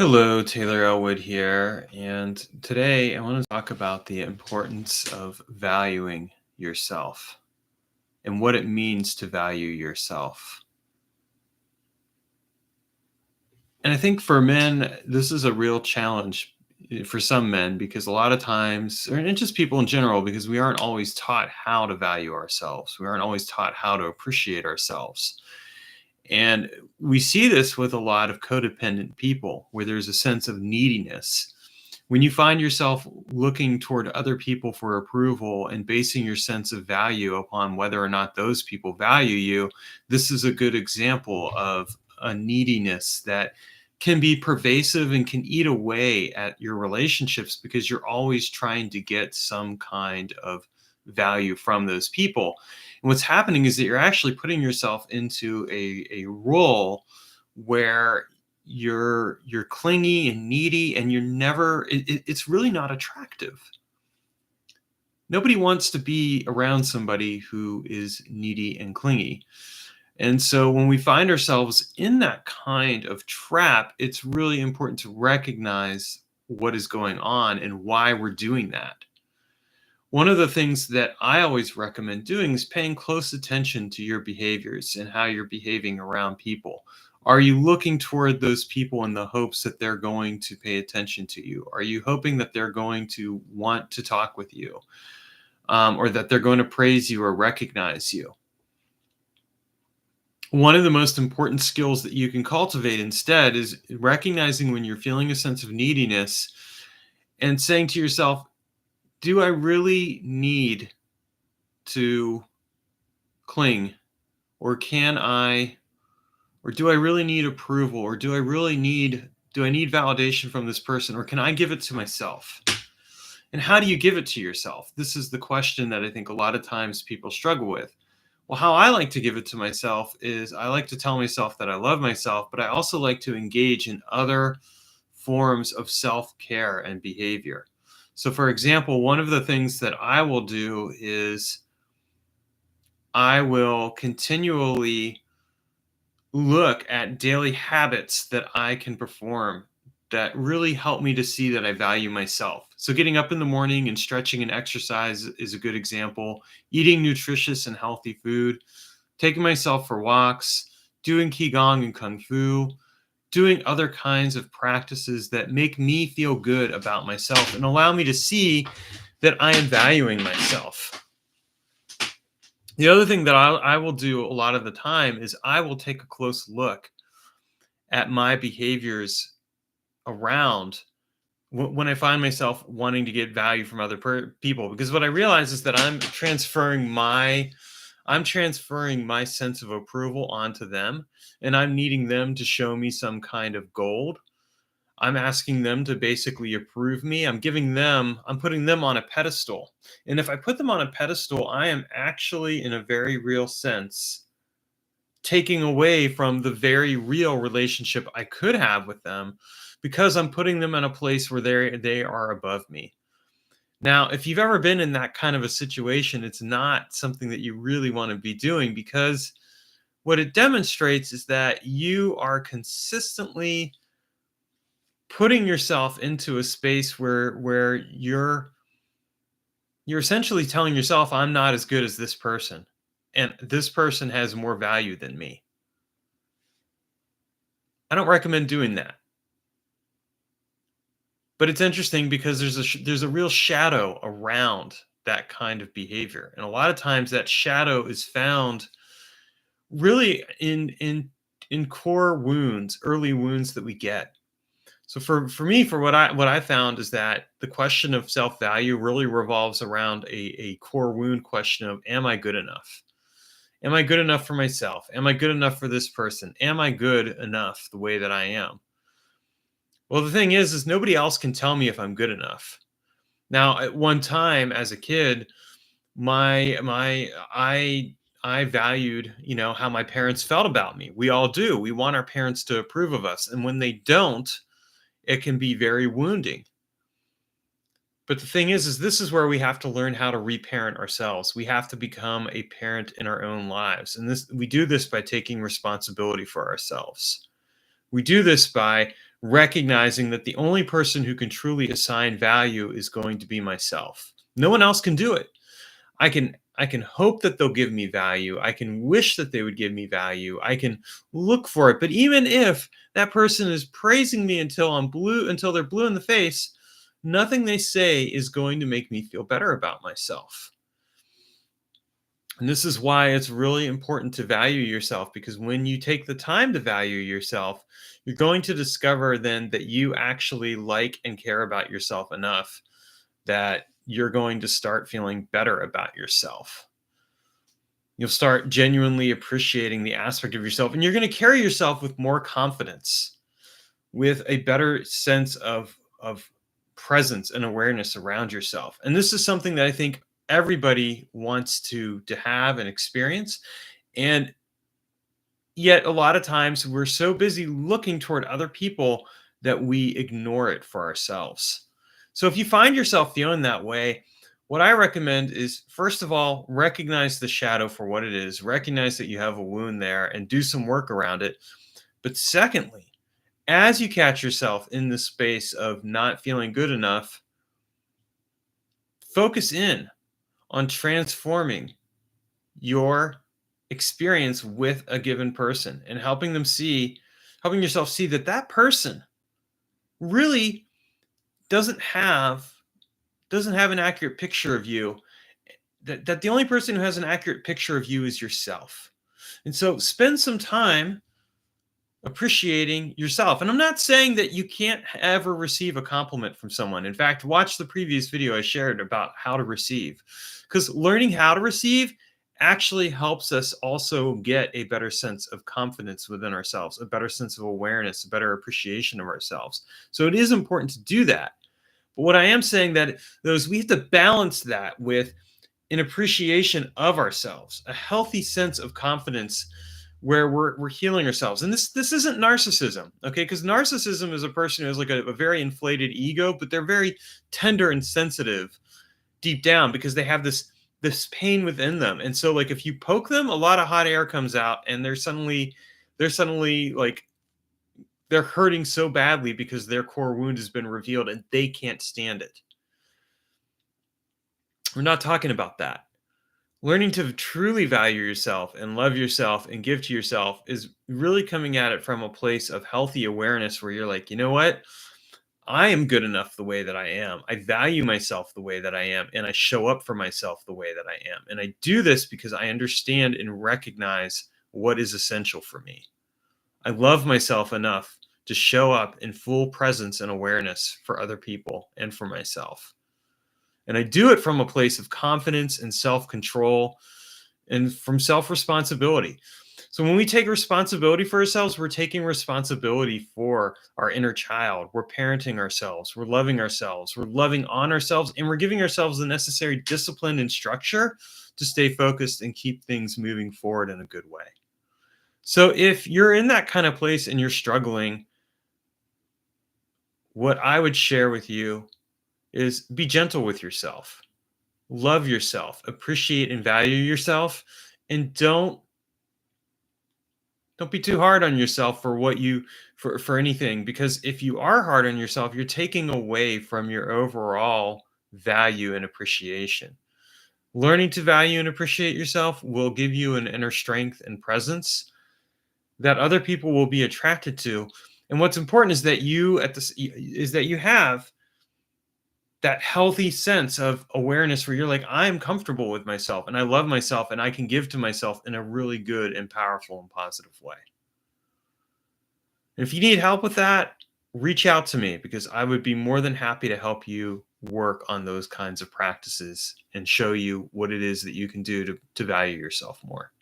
Hello, Taylor Elwood here, and today I want to talk about the importance of valuing yourself and what it means to value yourself. And I think for men, this is a real challenge for some men because a lot of times, or and just people in general, because we aren't always taught how to value ourselves. We aren't always taught how to appreciate ourselves. And we see this with a lot of codependent people where there's a sense of neediness. When you find yourself looking toward other people for approval and basing your sense of value upon whether or not those people value you, this is a good example of a neediness that can be pervasive and can eat away at your relationships because you're always trying to get some kind of value from those people. And what's happening is that you're actually putting yourself into a role where you're clingy and needy and you're never it's really not attractive. Nobody wants to be around somebody who is needy and clingy. And so when we find ourselves in that kind of trap, it's really important to recognize what is going on and why we're doing that. One of the things that I always recommend doing is paying close attention to your behaviors and how you're behaving around people. Are you looking toward those people in the hopes that they're going to pay attention to you? Are you hoping that they're going to want to talk with you, or that they're going to praise you or recognize you? One of the most important skills that you can cultivate instead is recognizing when you're feeling a sense of neediness and saying to yourself, do I really need to cling, or can I, or do I really need approval, or do I need validation from this person, or can I give it to myself? And how do you give it to yourself? This is the question that I think a lot of times people struggle with. Well, how I like to give it to myself is I like to tell myself that I love myself, but I also like to engage in other forms of self-care and behavior. So for example, one of the things that I will do is I will continually look at daily habits that I can perform that really help me to see that I value myself. So getting up in the morning and stretching and exercise is a good example. Eating nutritious and healthy food, taking myself for walks, doing qigong and kung fu, doing other kinds of practices that make me feel good about myself and allow me to see that I am valuing myself. The other thing that I will do a lot of the time is I will take a close look at my behaviors around when I find myself wanting to get value from other people, because what I realize is that I'm transferring my sense of approval onto them, and I'm needing them to show me some kind of gold. I'm asking them to basically approve me. I'm putting them on a pedestal. And if I put them on a pedestal, I am actually, in a very real sense, taking away from the very real relationship I could have with them because I'm putting them in a place where they are above me. Now, if you've ever been in that kind of a situation, it's not something that you really want to be doing, because what it demonstrates is that you are consistently putting yourself into a space where you're essentially telling yourself, I'm not as good as this person, and this person has more value than me. I don't recommend doing that. But it's interesting because there's a real shadow around that kind of behavior, and a lot of times that shadow is found really in core wounds, early wounds that we get. So for me, for what I found is that the question of self-value really revolves around a core wound question of, am I good enough? Am I good enough for myself? Am I good enough for this person? Am I good enough the way that I am? Well, the thing is nobody else can tell me if I'm good enough. Now, at one time as a kid, I valued, how my parents felt about me. We all do. We want our parents to approve of us, and when they don't, it can be very wounding. But the thing is this is where we have to learn how to reparent ourselves. We have to become a parent in our own lives, and we do this by taking responsibility for ourselves. We do this by recognizing that the only person who can truly assign value is going to be myself. No one else can do it. I can hope that they'll give me value. I can wish that they would give me value. I can look for it. But even if that person is praising me until they're blue in the face, nothing they say is going to make me feel better about myself. And this is why it's really important to value yourself, because when you take the time to value yourself, you're going to discover then that you actually like and care about yourself enough that you're going to start feeling better about yourself. You'll start genuinely appreciating the aspect of yourself, and you're going to carry yourself with more confidence, with a better sense of presence and awareness around yourself. And this is something that I think everybody wants to have and experience. And yet a lot of times we're so busy looking toward other people that we ignore it for ourselves. So if you find yourself feeling that way, what I recommend is, first of all, recognize the shadow for what it is, recognize that you have a wound there and do some work around it. But secondly, as you catch yourself in the space of not feeling good enough, focus in on transforming your experience with a given person and helping yourself see that that person really doesn't have an accurate picture of you, that the only person who has an accurate picture of you is yourself. And so spend some time appreciating yourself. And I'm not saying that you can't ever receive a compliment from someone. In fact, watch the previous video I shared about how to receive, because learning how to receive actually helps us also get a better sense of confidence within ourselves, a better sense of awareness, a better appreciation of ourselves. So it is important to do that. But what I am saying that those we have to balance that with an appreciation of ourselves, a healthy sense of confidence where we're healing ourselves. And this isn't narcissism, okay? Because narcissism is a person who has like a very inflated ego, but they're very tender and sensitive deep down because they have this pain within them. And so like if you poke them, a lot of hot air comes out and they're suddenly like they're hurting so badly because their core wound has been revealed and they can't stand it. We're not talking about that. Learning to truly value yourself and love yourself and give to yourself is really coming at it from a place of healthy awareness where you're like, you know what? I am good enough the way that I am. I value myself the way that I am, and I show up for myself the way that I am. And I do this because I understand and recognize what is essential for me. I love myself enough to show up in full presence and awareness for other people and for myself. And I do it from a place of confidence and self control and from self responsibility. So when we take responsibility for ourselves, we're taking responsibility for our inner child. We're parenting ourselves. We're loving ourselves. We're loving on ourselves. And we're giving ourselves the necessary discipline and structure to stay focused and keep things moving forward in a good way. So if you're in that kind of place and you're struggling, what I would share with you is be gentle with yourself. Love yourself, appreciate and value yourself, and don't be too hard on yourself for for anything, because if you are hard on yourself, you're taking away from your overall value and appreciation. Learning to value and appreciate yourself will give you an inner strength and presence that other people will be attracted to. And what's important is that you have that healthy sense of awareness where you're like, I'm comfortable with myself and I love myself and I can give to myself in a really good and powerful and positive way. And if you need help with that, reach out to me, because I would be more than happy to help you work on those kinds of practices and show you what it is that you can do to value yourself more.